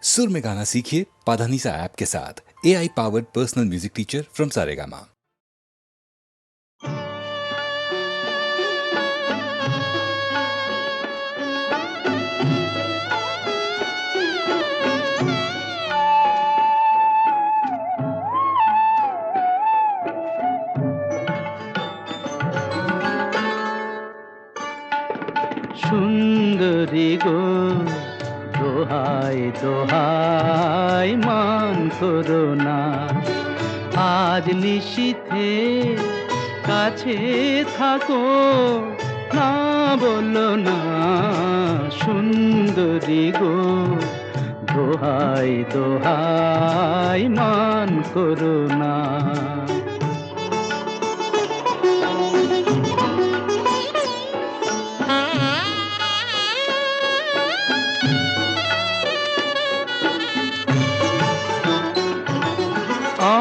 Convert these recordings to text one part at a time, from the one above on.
सुर में गाना सीखिए पाधानीसा ऐप के साथ। AI powered personal music teacher from Saregama. সুন্দরী গো দোহাই দোহাই মান করো না, আজ নিশীথে কাছে থাকো, না বলো না। সুন্দরী গো দোহাই দোহাই মান করো না।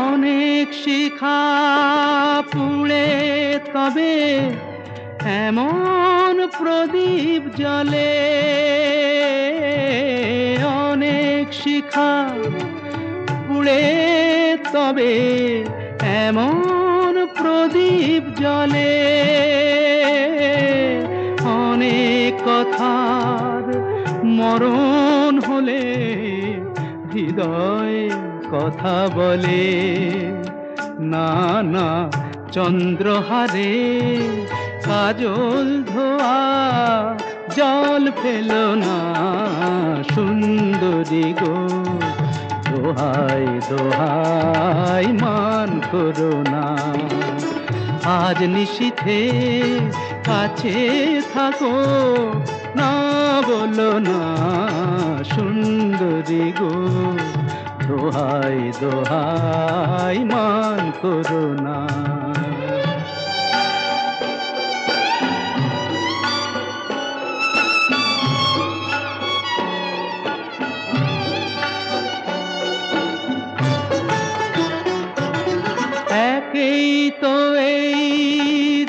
অনেক শিখা পুড়ে তবে এমন প্রদীপ জ্বলে, অনেক শিখা পুড়ে তবে এমন প্রদীপ জ্বলে, অনেক কথার মরণ হলে হৃদয় কথা বলে, না না চন্দ্রহারে কাজল ধোয়া জল ফেলো না। সুন্দরী গো দোহাই দোহাই মান করো না, আজ নিশীথে কাছে থাকো, না বলো না। সুন্দরী গো দোহাই দোহাই মান করো না। একেই তো এই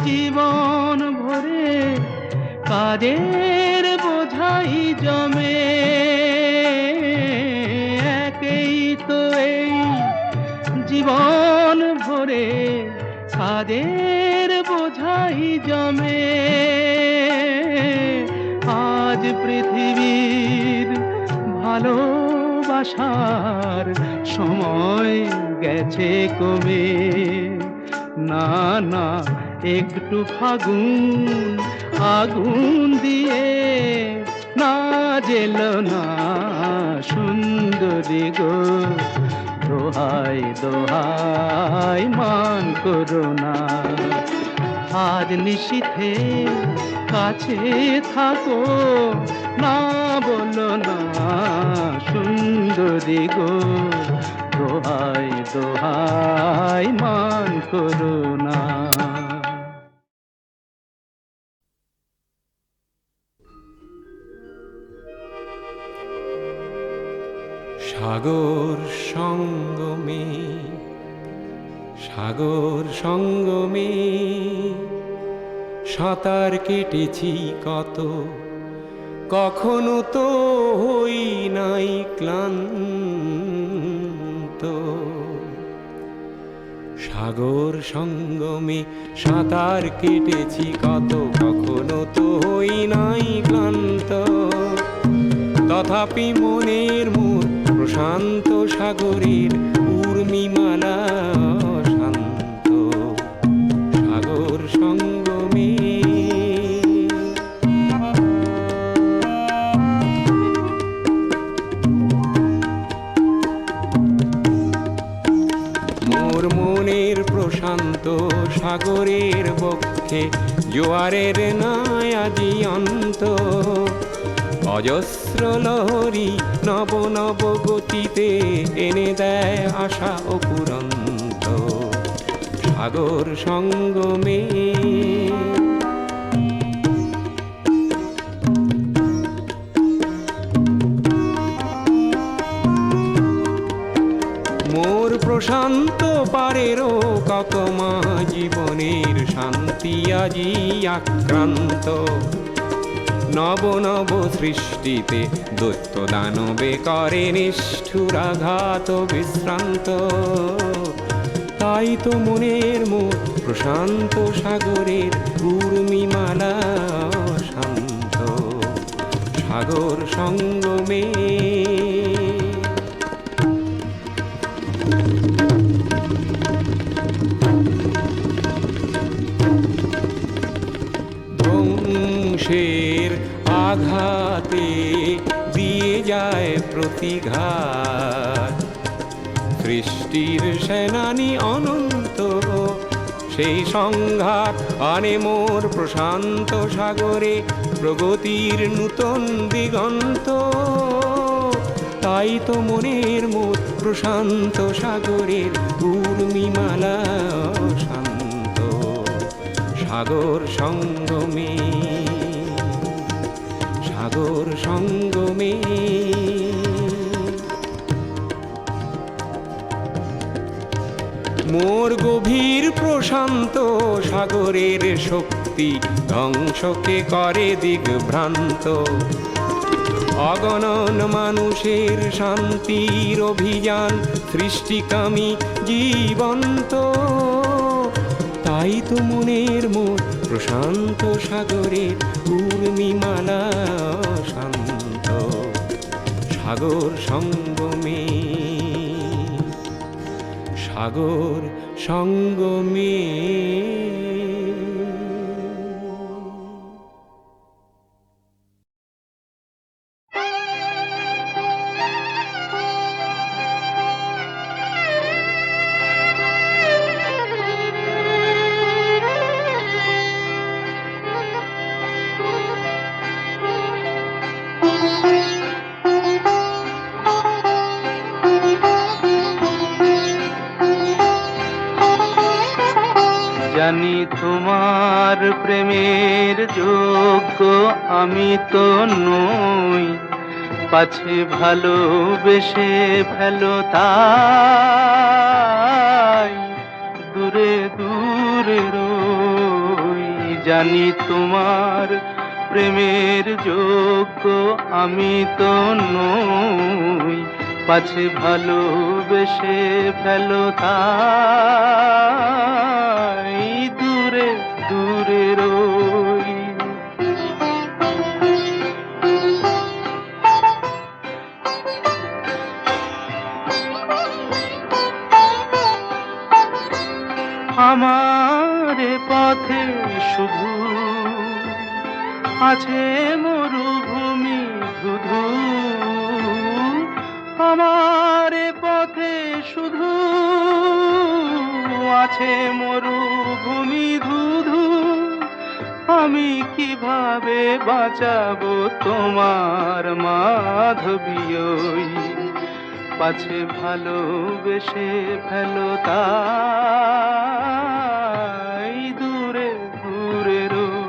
জীবন ভরে কাজের বোঝাই জমে, একেই তো এই জীবন ভরে কাজের বোঝাই জমে। আজ পৃথিবীর ভালোবাসার সময় গেছে কমে, না না একটু ফাগুন আগুন দিয়ে না জেলো না। সুন্দরী গো দোহাই দোহাই মান করো না, আজ নিশীথে কাছে থাকো, না বলো না। সুন্দরী গো দোহাই দোহাই মান করো না। সাগর সঙ্গমে সাগর সঙ্গমে সাঁতার কেটেছি কত, কখনো তো হই নাই ক্লান্ত। সাগর সঙ্গমে সাঁতার কেটেছি কত, কখনো তো হই নাই ক্লান্ত। তথাপি মনের মোর প্রশান্ত সাগরের উর্মিমালা শান্ত। সাগর সঙ্গমে মোর মনের প্রশান্ত সাগরের বক্ষে জোয়ারের নাই আজি অন্ত। অজস্র লহরী নব নব গতিতে এনে দেয় আশা অপুরন্ত। সাগর সঙ্গমে মোর প্রশান্ত পারেরও ককমা জীবনের শান্তি আজি আক্রান্ত। নব নব সৃষ্টিতে দৈত্য দানবে করে নিষ্ঠুরাঘাত বিশ্রান্ত। তাই তো মনের মোর প্রশান্ত সাগরের উর্মিমালা শান্ত, সাগর সঙ্গমে। ধ্বংসের আঘাতে দিয়ে যায় প্রতিঘাত, সৃষ্টির সেনানি অনন্ত সেই সংঘাত আনে মোর প্রশান্ত সাগরে প্রগতির নূতন দিগন্ত। তাই তো মনের মোর প্রশান্ত সাগরের উর্মিমালা শান্ত, সাগর সঙ্গমে, সাগর সঙ্গমে। মোর গভীর প্রশান্ত সাগরের শক্তি ধ্বংসকে করে দিগ্ভ্রান্ত। অগণন মানুষের শান্তির অভিযান সৃষ্টিকামী জীবন্ত। তাই তো মনের মোর প্রশান্ত সাগরের উর্মিমালা শান্ত, সাগর সঙ্গমে, সাগর সঙ্গমে। জানি তোমার প্রেমের যোগ্য আমি তো নই, পাছে ভালোবেসে ফেলো তাই দূরে দূরে রই। জানি তোমার প্রেমের যোগ্য আমি তো নই, পাছে ভালোবেসে ফেলো তাই দূরে দূরে রই। আমার পথে শুধু আছে মরুভূমি ধুধু, আমার পথে শুধু আছে মরুভূমি ধুধু। আমি কিভাবে বাঁচাবো তোমার মাধবী ওই, পাছে ভালোবেসে ফেলো তাই দূরে দূরে রই।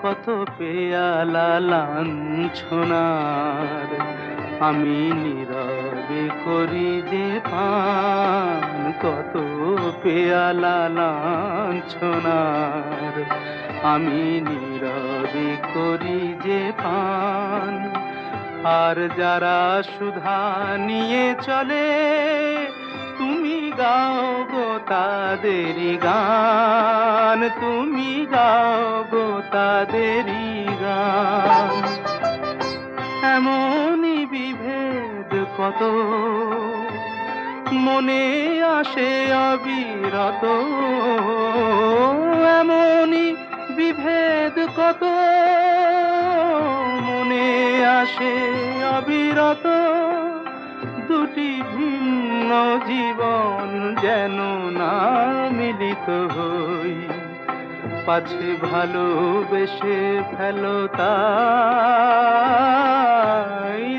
কত পেয়ালা লাঞ্ছনার আমি নীরবে করি যে পান, কত পেয়ালা লাঞ্ছনার আমি নীরবে করি যে পান। আর যারা সুধা নিয়ে চলে তুমি গাও গো তাদেরই গান, তুমি গাও গো তাদেরই গান। এমনই বিভেদ কত মনে আসে অবিরত, এমনই বিভেদ কত মনে আসে অবিরত। দুটি ভিন্ন জীবন যেন না মিলিত হই, পাছে ভালোবেসে ফেলো তাই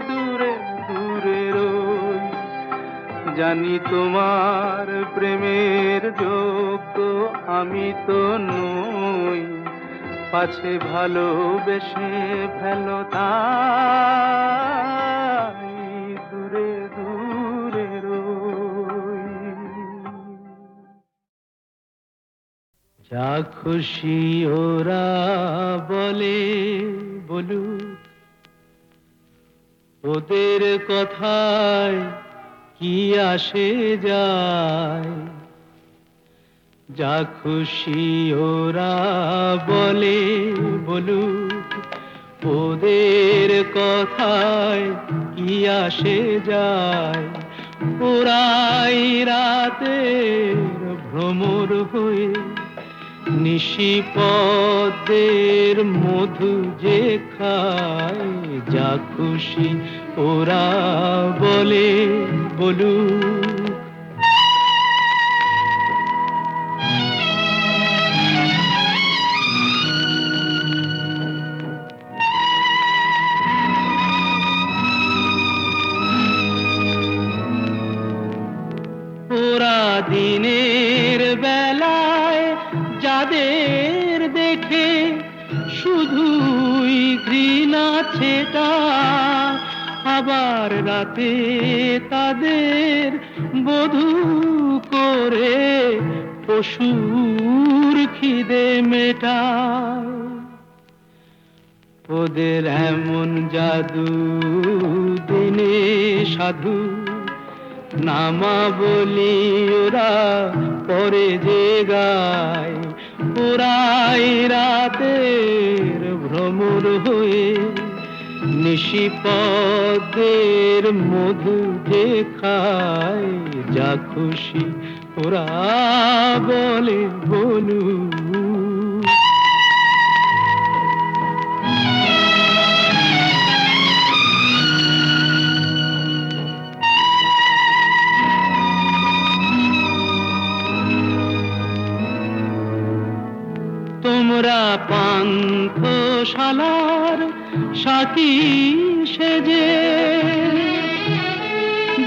দূরে দূরে রই। জানি তোমার প্রেমের যোগ্য আমি তো নই, পাছে ভালোবেসে ফেলো তাই দূরে দূরে রই। যা খুশি ওরা বলে বলুক, ওদের কথায় কি আসে যায়। যা খুশি ওরা বলে বলুক, ওদের কথায় কি আসে যায়। ওরাই রাতের ভ্রমর হয়ে নিশিপদের মধু যে খায়। যা খুশি ওরা বলে বলুক। ওরা দিনের বেলায় যাদের দেখে শুধুই ঘৃণা ছেটা, আবার রাতে তাদের বধূ করে পশুর খিদে মেটায়। ওদের এমন জাদু দিনে সাধু নামা বলি ওরা পরে যে গায়। ওরাই রাতের ভ্রমর হয়ে নিশিপদের মধু যে খায়। যা খুশি ওরা বলে বলুক। তোমরা পান্থশালার সাথী সেজে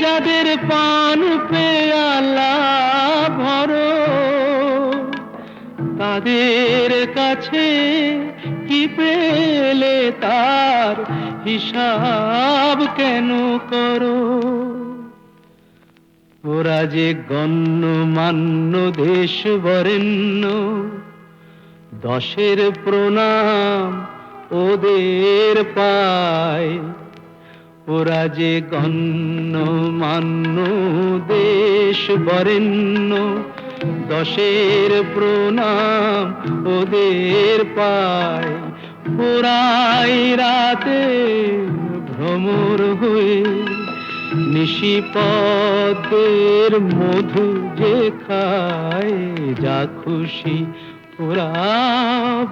যাদের পান পেয়ালা ভরো, তাদের কাছে কি পেলে তার হিসাব কেন করো। ওরা যে গণ্যমান্য দেশ বরেণ্য, দশের প্রণাম ওদের পায়। ওরা যে গণ্যমান্য দেশ বরেণ্য, দশের প্রণাম ওদের পায়। ওরাই রাতে ভ্রমর হয়ে নিশিপদের মধু যে খায়। যা খুশি ওরা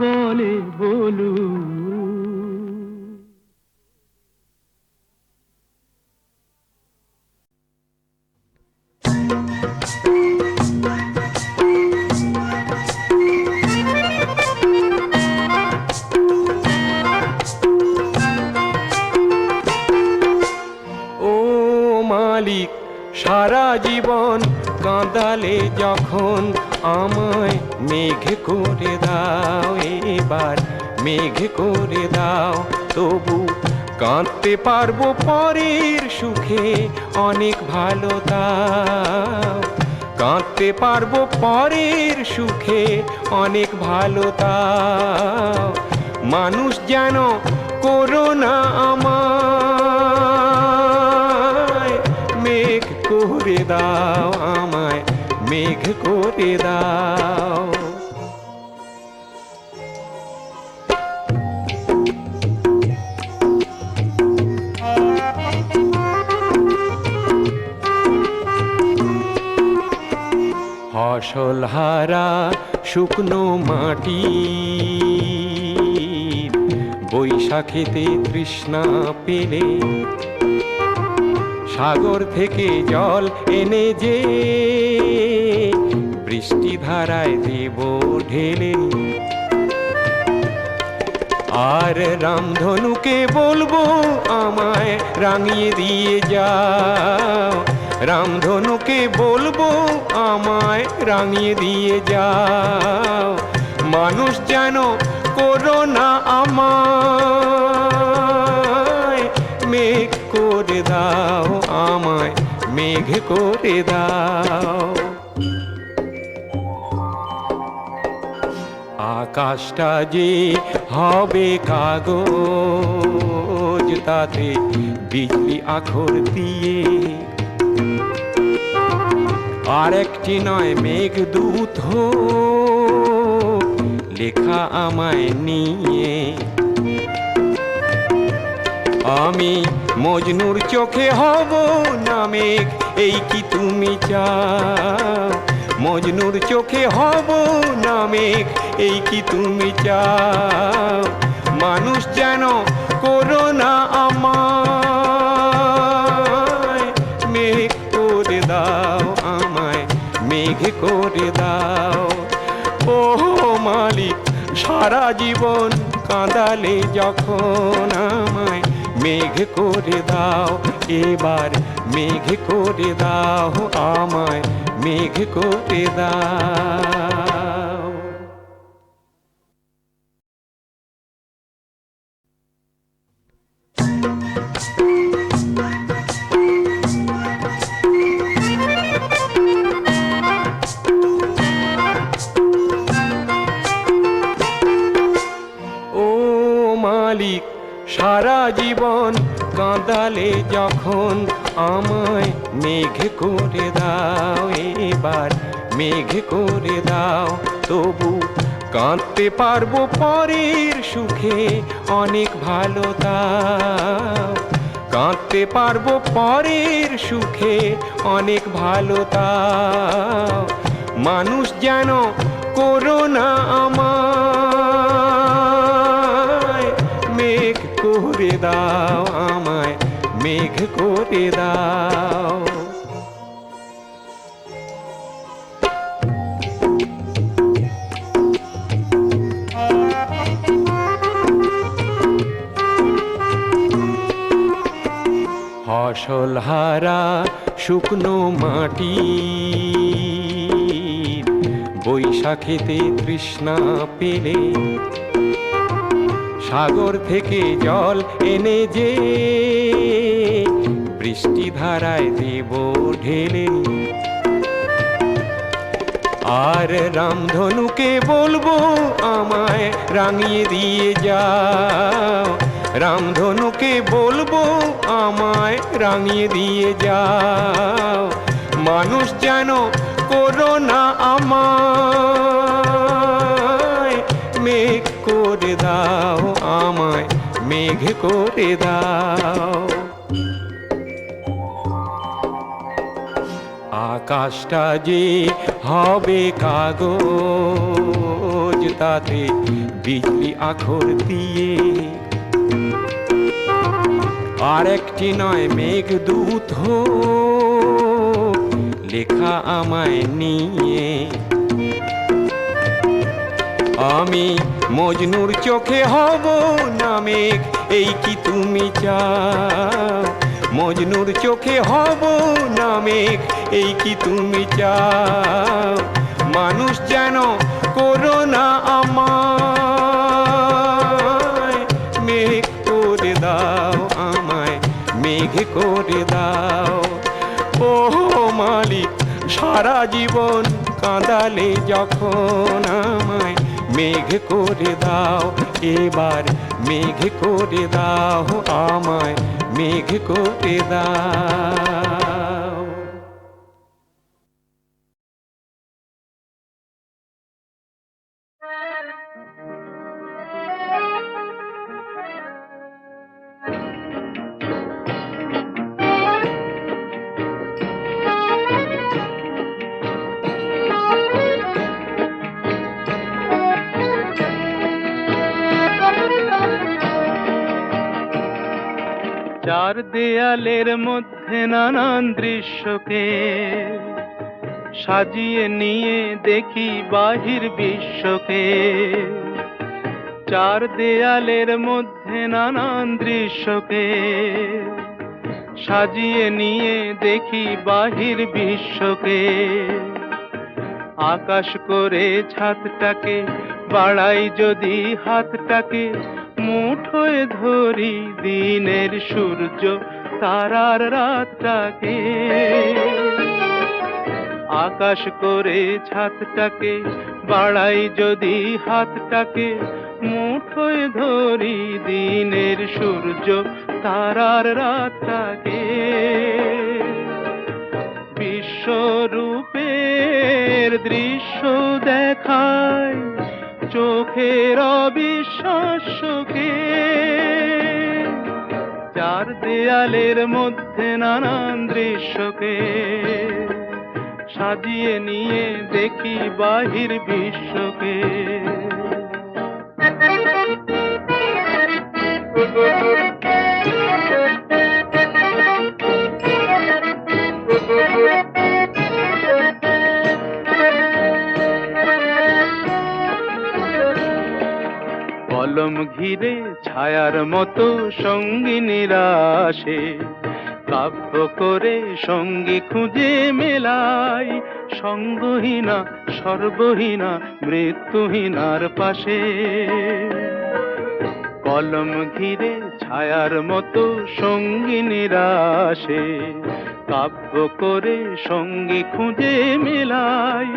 বলে বলুক। ও মালিক, সারা জীবন কাঁদালে যখন আমায় মেঘ করে দাও, এবার মেঘ করে দাও। তবু কাঁদতে পারবো পরের সুখে অনেক ভালো দাও। কাঁদতে পারবো পরের সুখে অনেক ভালো দাও। মানুষ যেন করো না আমায়, মেঘ করে দাও আমায়, মেঘ করে দাও। ফসল হারা শুকনো মাটি, বৈশাখেতে তৃষ্ণা পেলে সাগর থেকে জল এনে যে বৃষ্টি ধারায় দেব ঢেলে। আর রামধনুকে বলবো আমায় রাঙিয়ে দিয়ে যাও, রামধনুকে বলবো আমায় রাঙিয়ে দিয়ে যাও। মানুষ যেন করো না আমায় মেঘ করে দাও, আমায় মেঘ করে দাও। আকাশটা যে হবে কাগজ, তাতে বিজলি আখর দিয়ে, আর একটি নয় মেঘদূত হোক লেখা আমায় নিয়ে। আমি মজনুর চোখে হব না মেঘ, এই কি তুমি চাও? মজনুর চোখে হব না মেঘ, এই কি তুমি চাও? মানুষ যেন করো না আমায় মেঘ করে দাও, আমায় মেঘ করে দাও। ও মালিক, সারা জীবন কাঁদালে যখন আমায় মেঘ করে দাও, এবার মেঘ করে দাও, আমায় মেঘ করে দাও। ও মালিক, সারা জীবন কাঁদালে যখন আমায় মেঘ করে দাও, এবার মেঘ করে দাও। তবু কাঁদতে পারবো পরের সুখে অনেক ভালো দাও, কাঁদতে পারবো পরের সুখে অনেক ভালো দাও। মানুষ যেন করো না আমায় মেঘ করে দাও, আমায় মেঘ করে দাও। ফসল হারা শুকনো মাটি, বৈশাখেতে তৃষ্ণা পেলে সাগর থেকে জল এনে যে বৃষ্টি ধারায় দেব ঢেলে। আর রামধনুকে বলবো আমায় রাঙিয়ে দিয়ে যাও, রামধনুকে বলবো আমায় রাঙিয়ে দিয়ে যাও। মানুষ যেন করো না আমায় মেঘ করে দাও, আমায় মেঘ করে দাও। আকাশটা যে হবে কাগজ, তাতে বিজলি আখর দিয়ে, আর একটি নয় মেঘদূত হোক লেখা আমায় নিয়ে। আমি মজনুর চোখে হব না মেঘ, এই কি তুমি চাও? মজনুর চোখে হব না মেঘ, এই কি তুমি চাও? মানুষ যেন করো না আমায় মেঘ করে দাও, আমায় মেঘ করে দাও। ও মালিক, সারা জীবন কাঁদালে যখন আমায় মেঘ করে দাও, এবার মেঘ করে দাও, আমায় মেঘ করে দাও। চার দেয়ালের মধ্যে নানান দৃশ্যকে সাজিয়ে নিয়ে দেখি বাহির বিশ্বকে। চার দেয়ালের মধ্যে নানান দৃশ্যকে সাজিয়ে নিয়ে দেখি বাহির বিশ্বকে। আকাশ করে ছাদটাকে বাড়াই যদি হাতটাকে, মুঠোয় ধরি দিনের সূর্য তারার রাতটাকে। আকাশ করে ছাদটাকে, বাড়াই যদি হাতটাকে, মুঠোয় ধরি দিনের সূর্য তারার রাতটাকে। বিশ্বরূপের দৃশ্য দেখায় চোখের অবিশ্বাস্যকে। চার দেয়ালের মধ্যে নানান দৃশ্যকে সাজিয়ে নিয়ে দেখি বাহির বিশ্বকে। কলম ঘিরে ছায়ার মতো সঙ্গিনীরা আসে, কাব্য করে সঙ্গী খুঁজে মেলাই, সঙ্গহীনা সর্বহীনা মৃত্যুহীনার পাশে। কলম ঘিরে ছায়ার মতো সঙ্গিনীরা আসে, কাব্য করে সঙ্গী খুঁজে মেলাই,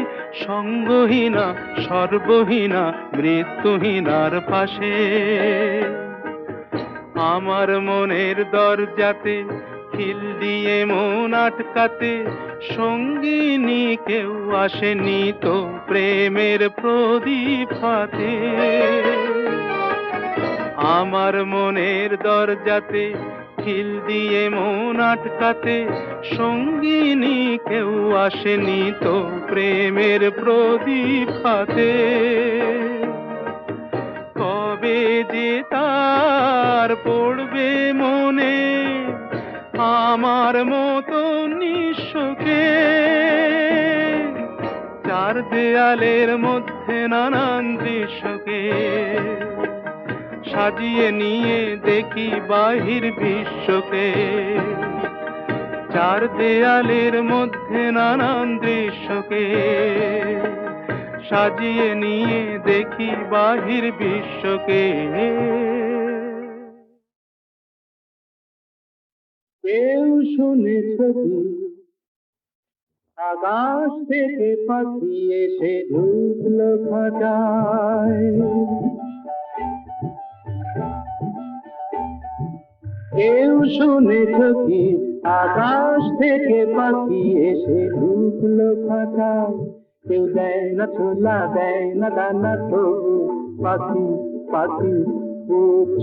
সঙ্গহীনা সর্বহীনা মৃত্যুহীনার পাশে। আমার মনের দরজাতে খিল দিয়ে মন আটকাতে, সঙ্গিনী কেউ আসেনি তো প্রেমের প্রদীপ হাতে। আমার মনের দরজাতে খিল দিয়ে মন আটকাতে, সঙ্গিনী কেউ আসেনি তো প্রেমের প্রদীপ হাতে। কবে যে তার পড়বে মনে আমার মতো নিঃস্বকে। চার দেয়ালের মধ্যে নানান দৃশ্যকে সাজিয়ে নিয়ে দেখি বাহির বিশ্বকে। চার দেয়ালের মধ্যে নানান দৃশ্যকে সাজিয়ে নিয়ে দেখি বাহির বিশ্বকে। কেউ শুনেছ কি আকাশ থেকে পাখি এসে ঢুকলো খাঁচায়? কেউ শুনেছ কি আকাশ থেকে পাখি এসে ঢুকলো খাঁচায়? কেউ দেয় না ছোলা, দেয় না দানা, তবু পাখি পাখি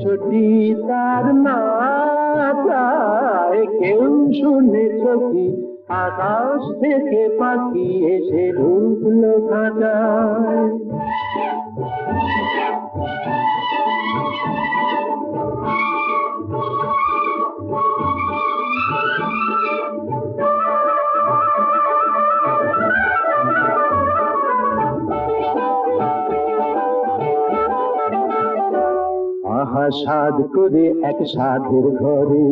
ছোটি তার না যায়। কেউ শুনেছ কি আকাশ থেকে পাখি এসে ঢুকলো খাঁচায়? আহা সাধ করে এক সাধের ঘরে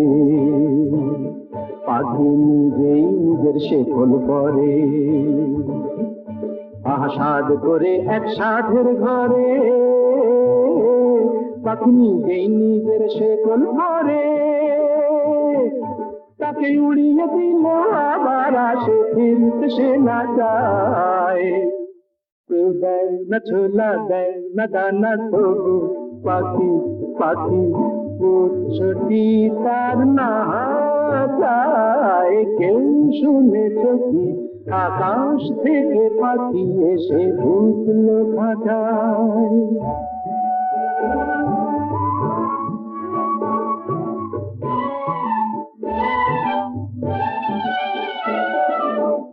পাখি নিজেই নিজের শেকল পরে। আহা সাধ করে এক সাধের ঘরে পাখি নিজেই নিজের শেকল পরে। তাকে উড়িয়ে দিল আবার আসে ফিরতে সে না চায়। কেউ দেয় না ছোলা, দেয় না দানা, তবু পাখি পাখি ছোটি তার না যায়। কেউ শুনেছ কি আকাশ থেকে পাখি এসে ঢুকলো খাঁচায়?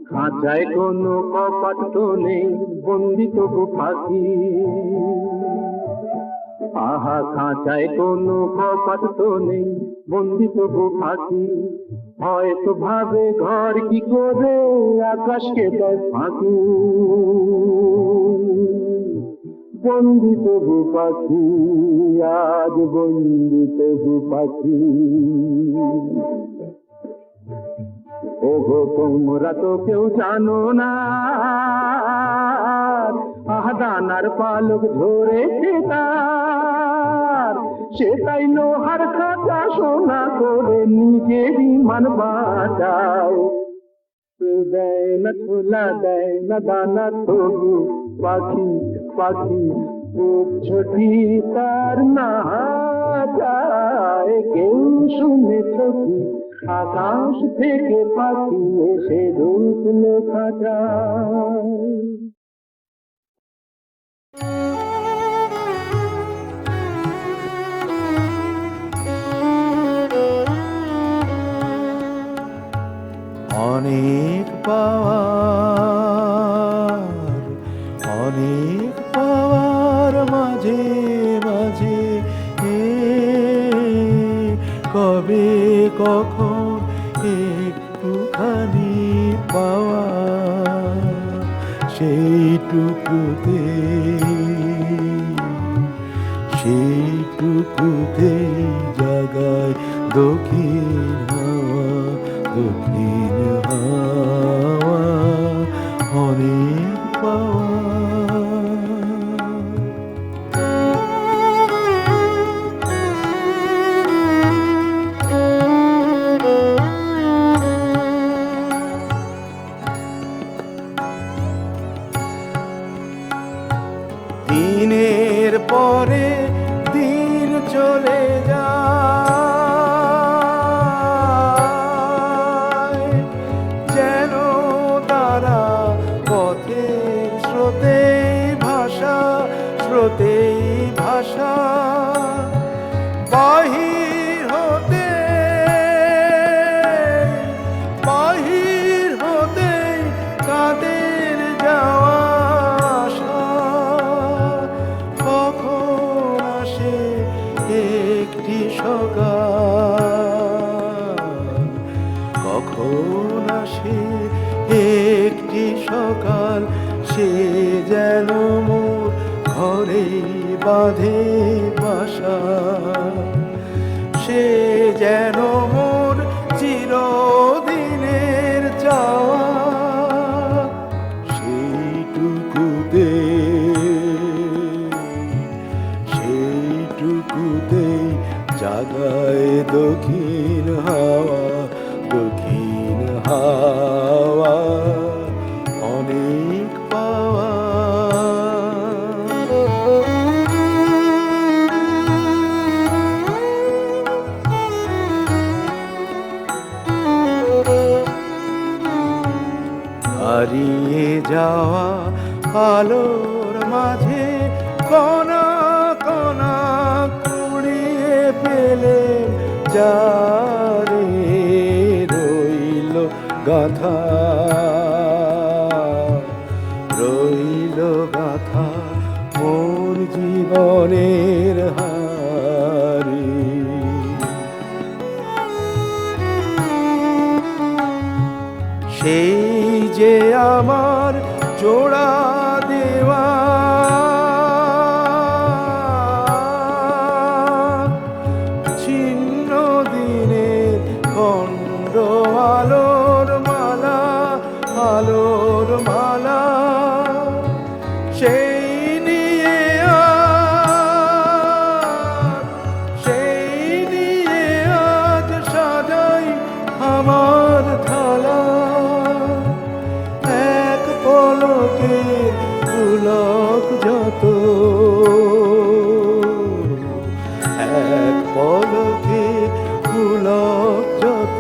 খাঁচায় কোনো কপাট তো নেই, বন্দি তবু পাখি। আহা খাঁচায় কোনো কপাট তো নেই, বন্দি তবু পাখি। হয়তো ভাবে ঘর কি করে আকাশকে দেয় ফাঁকি। বন্দি তবু পাখি, আজ বন্দি তবু পাখি। ওগো তোমরা তো কেউ জানো না, আহদানার পালক ধরেছে তার, সে তাই লোহার খাঁচা সোনা করে নিজেরই মান বাঁচায়। দেয় না ছোলা, দেয় না দানা, তবু পাখি পাখি খুব ছোটি তার না যায়। কেউ শুনেছ কি আকাশ থেকে পাখি এসে ঢুকলো খাঁচায়? অনেক পাওয়ার, অনেক পাওয়ার মাঝে মাঝে কবে কখন একটুখানি পাওয়া, সেইটুকুতে সেইটুকুতে জাগায় দক্ষিণ হাওয়া, দক্ষিণ হাওয়া অনেক পাওয়া। দিনের পরে দিন চলে যায়, যেন তারা পথের স্রোতে ভাষা, স্রোতে ভাষা। বাহির হতে, বাহির হতে কাদের যাওয়া আসা, কখন আসে একটি সকাল, কখন আসে একটি সকাল, সে যেন মোর ঘরে বাঁধে বাসা, সে যেন মোর চিরদিনের চাওয়া, সেইটুকুতে সেইটুকুতে জাগায় দক্ষিণ হাওয়া, দক্ষিণ হাওয়া অনেক পাওয়া। হারিয়ে যাওয়া আলোর মাঝে কণা কণা কুড়িয়ে পেলে যারে রইল গাথা, রইল গাথা মোর জীবনের হারি। সেই যে আমার জোড়া দেওয়া, ছিন্ন দিনের খণ্ড আলোর মালা, আলোর মালা। সেই নিয়ে আজ, সেই নিয়ে আজ সাজাই আমার থালা, এক পলকে পুলক যত, এক পলকে পুলক যত,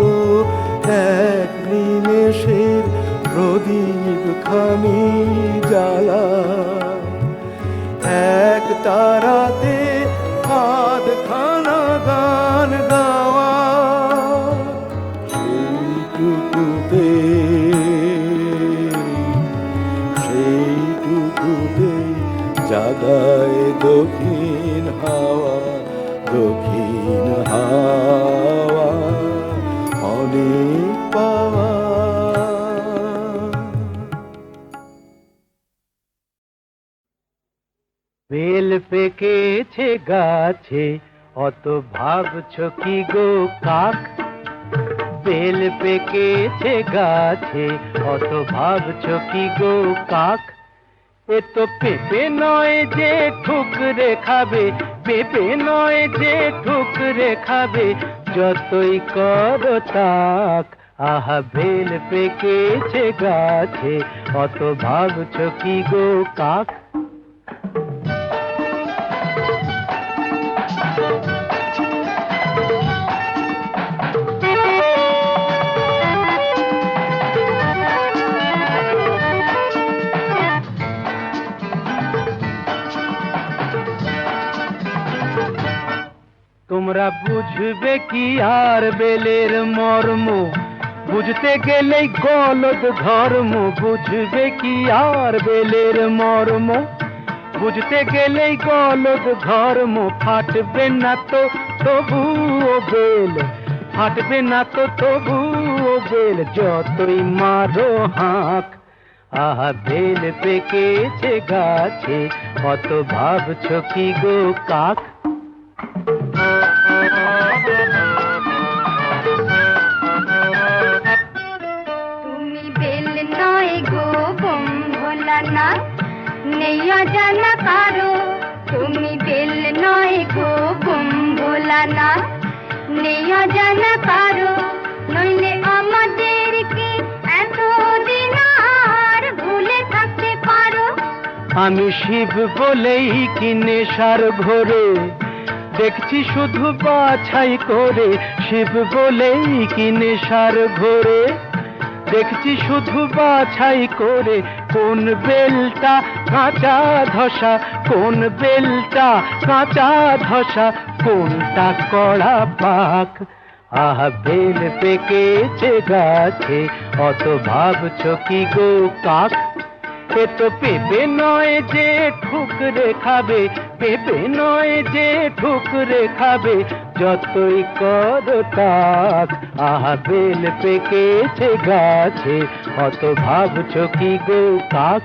এক নিমেষের প্রদীপ খানি জ্বালা, এক তারাতে আধখানা গান গাওয়া, সেইটুকুতে সেইটুকুতে জাগায় দক্ষিণ হাওয়া, দক্ষিণ হাওয়া অনেক পাওয়া। বেল পেকেছে গাছে, অত ভাবছো কি গো কাক? বেল পেকেছে গাছে, অত ভাবছো কি গো কাক? এ তো পেঁপে নয় যে ঠুকরে খাবে, পেঁপে নয় যে ঠুকরে খাবে, যতই করো তাক। আহা বেল পেকেছে গাছে, অত ভাবছো কি গো কাক? তোমরা বুঝবে কি আর বেলের মর্ম, বুঝতে গেলেই গলদ ধর্ম। বুঝবে কি আর বেলের মর্ম, বুঝতে গেলেই গলদ ধর্ম। ফাটবে না তো তবুও বেল, ফাটবে না তো তবুও বেল, যতই মারো হাঁক। আহা বেল পেকেছে গাছে, অত ভাবছো কি গো কাক? তুমি বেল নয় গো বোম ভোলা না, নেই অজানা কারো। তুমি বেল নয় গো বোম ভোলা না, নেই অজানা কারো। নইলে আমাদেরকে এতদিন আর ভুলে থাকতে পারো। আমি শিব বলেই কি নেশার ঘোরে দেখছি শুধু বাছাই করে। শিব বলেই কি নেশার ঘোরে দেখছি শুধু বাছাই করে। কোন বেলটা কাঁচা ধসা, কোন বেলটা কাঁচা ধসা, কোনটা কড়া পাক। আহা বেল পেকেছে গাছে, অত ভাবছো কি গো কাক? এ তো পেঁপে নয় যে ঠুকরে খাবে, পেঁপে নয় যে ঠুকরে খাবে, যতই করো তাক। আহা বেল পেকেছে গাছে, অত ভাবছো কি গো কাক?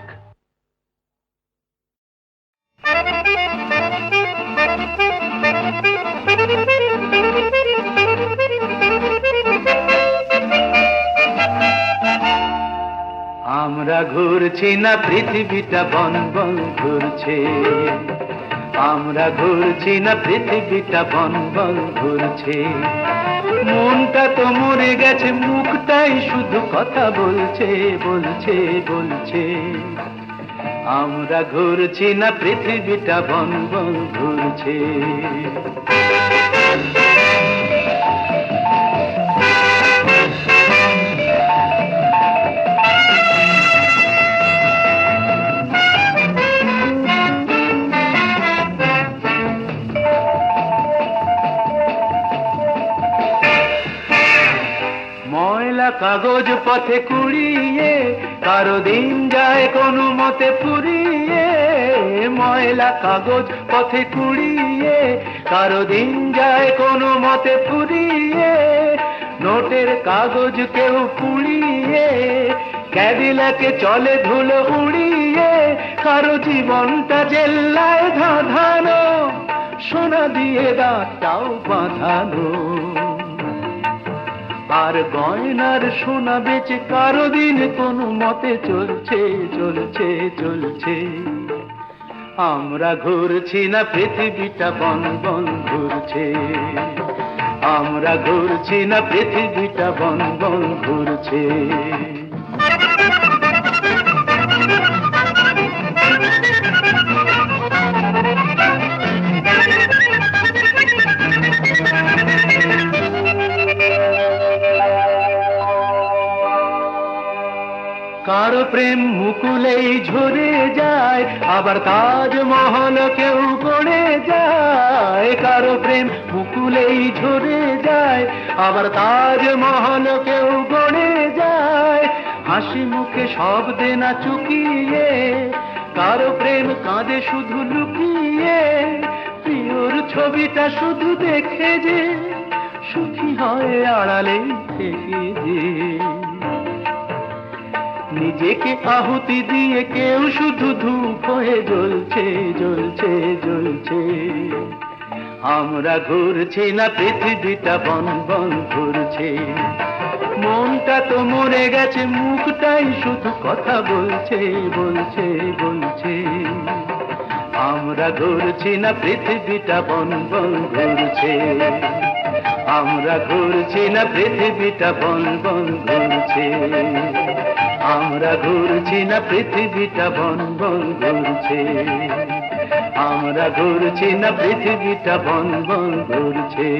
আমরা ঘুরছি না পৃথিবীটা বন বন ঘুরছে। আমরা ঘুরছি না পৃথিবীটা বন বন ঘুরছে। মনটা তো মরে গেছে, মুখটাই শুধু কথা বলছে বলছে বলছে। আমরা ঘুরছি না পৃথিবীটা বন বন ঘুরছে। ময়লা কাগজ পথে কুড়িয়ে কারো দিন যায় কোনো মতে ফুরিয়ে। ময়লা কাগজ পথে কুড়িয়ে কারো দিন যায় কোনো মতে ফুরিয়ে। নোটের কাগজ কেউ পুড়িয়ে ক্যাডিলাকে চলে ধুলো উড়িয়ে। কারো জীবনটা জেল্লায় ধাঁধানো, সোনা দিয়ে দাঁতটাও বাঁধানো। আর গয়নার সোনা বেচে কারো দিন কোনো মতে চলছে চলছে চলছে। আমরা ঘুরছি না পৃথিবীটা বন বন ঘুরছে। আমরা ঘুরছি না পৃথিবীটা বন বন ঘুরছে। কারো প্রেম মুকুলেই ঝরে যায়, আবার তাজমহল কেউ গড়ে যায়। কারো প্রেম মুকুলেই ঝরে যায়, আবার তাজমহল কেউ গড়ে যায়। হাসি মুখে সব দেনা চুকিয়ে কারো প্রেম কাঁদে শুধু লুকিয়ে। প্রিয়র ছবিটা শুধু দেখে যে সুখী হয় আড়ালেই থেকে যে। নিজেকে আহুতি দিয়ে কেউ শুধু ধূপ হয়ে জ্বলছে জ্বলছে জ্বলছে। আমরা ঘুরছি না পৃথিবীটা বন বন ঘুরছে। মনটা তো মরে গেছে, মুখটাই শুধু কথা বলছে বলছে বলছে। আমরা ঘুরছি না পৃথিবীটা বন বন ঘুরছে, আমরা ঘুরছি না পৃথিবীটা বন বন ঘুরছে, আমরা ঘুরছি না পৃথিবীটা বন বন ঘুরছে, আমরা ঘুরছি না পৃথিবীটা বন বন ঘুরছে।